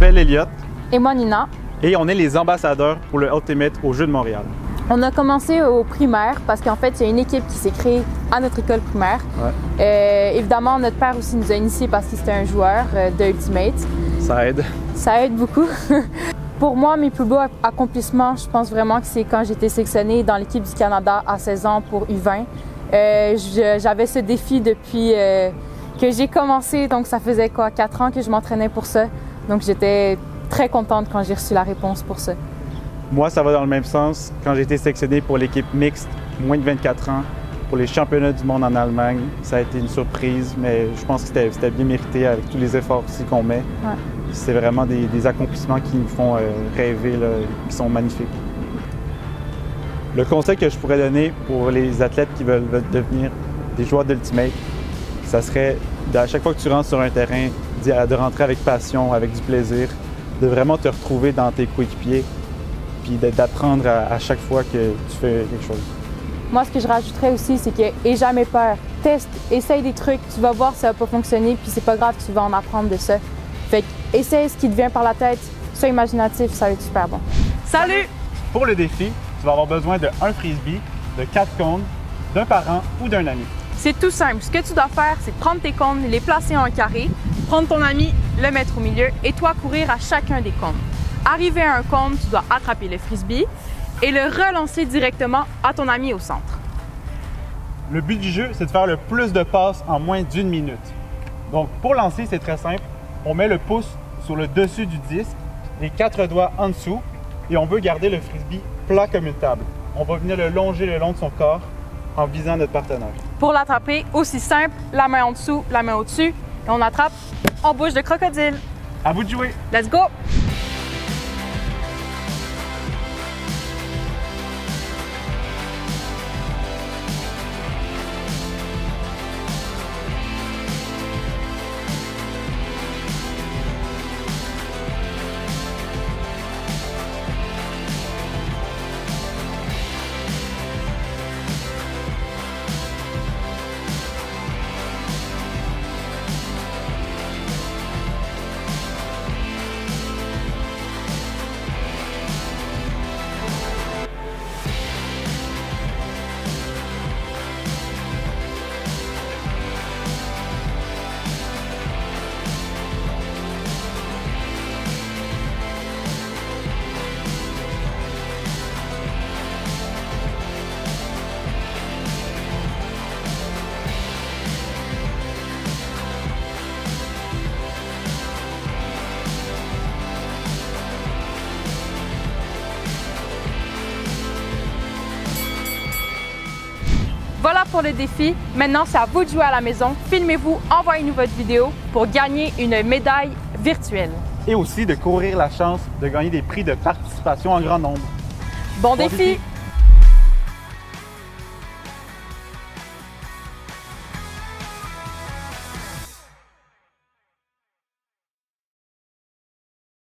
m'appelle Elliot Et moi, Nina. et on est les ambassadeurs pour le Ultimate aux Jeux de Montréal. On a commencé au primaire parce qu'en fait, il y a une équipe qui s'est créée à notre école primaire. Ouais. Évidemment, notre père aussi nous a initiés parce qu'il était un joueur de Ultimate. Ça aide. Ça aide beaucoup. Pour moi, mes plus beaux accomplissements, je pense vraiment que c'est quand j'ai été sélectionnée dans l'équipe du Canada à 16 ans pour U20. J'avais ce défi depuis que j'ai commencé, donc ça faisait 4 ans que je m'entraînais pour ça. Donc j'étais très contente quand j'ai reçu la réponse pour ça. Moi, ça va dans le même sens. Quand j'ai été sélectionné pour l'équipe mixte, moins de 24 ans, pour les championnats du monde en Allemagne, ça a été une surprise, mais je pense que c'était bien mérité avec tous les efforts aussi qu'on met. Ouais. C'est vraiment des accomplissements qui nous font rêver, là, qui sont magnifiques. Le conseil que je pourrais donner pour les athlètes qui veulent devenir des joueurs d'Ultimate, ça serait, à chaque fois que tu rentres sur un terrain, de rentrer avec passion, avec du plaisir, de vraiment te retrouver dans tes coéquipiers, puis d'apprendre à chaque fois que tu fais quelque chose. Moi, ce que je rajouterais aussi, c'est que n'aie jamais peur. Teste, essaye des trucs, tu vas voir si ça va pas fonctionner, puis c'est pas grave, tu vas en apprendre de ça. Fait que essaye ce qui te vient par la tête, sois imaginatif, ça va être super bon. Salut! Pour le défi, tu vas avoir besoin d'un frisbee, de 4 cônes, d'un parent ou d'un ami. C'est tout simple. Ce que tu dois faire, c'est prendre tes cônes, les placer en un carré, prendre ton ami, le mettre au milieu et toi courir à chacun des cônes. Arrivé à un cône, tu dois attraper le frisbee et le relancer directement à ton ami au centre. Le but du jeu, c'est de faire le plus de passes en moins d'1 minute. Donc, pour lancer, c'est très simple. On met le pouce sur le dessus du disque, les 4 doigts en dessous, et on veut garder le frisbee plat comme une table. On va venir le longer le long de son corps en visant notre partenaire. Pour l'attraper, aussi simple, la main en dessous, la main au-dessus, et on attrape en bouche de crocodile. À vous de jouer! Let's go! Voilà pour le défi. Maintenant, c'est à vous de jouer à la maison. Filmez-vous, envoyez-nous votre vidéo pour gagner une médaille virtuelle. Et aussi de courir la chance de gagner des prix de participation en grand nombre. Bon défi!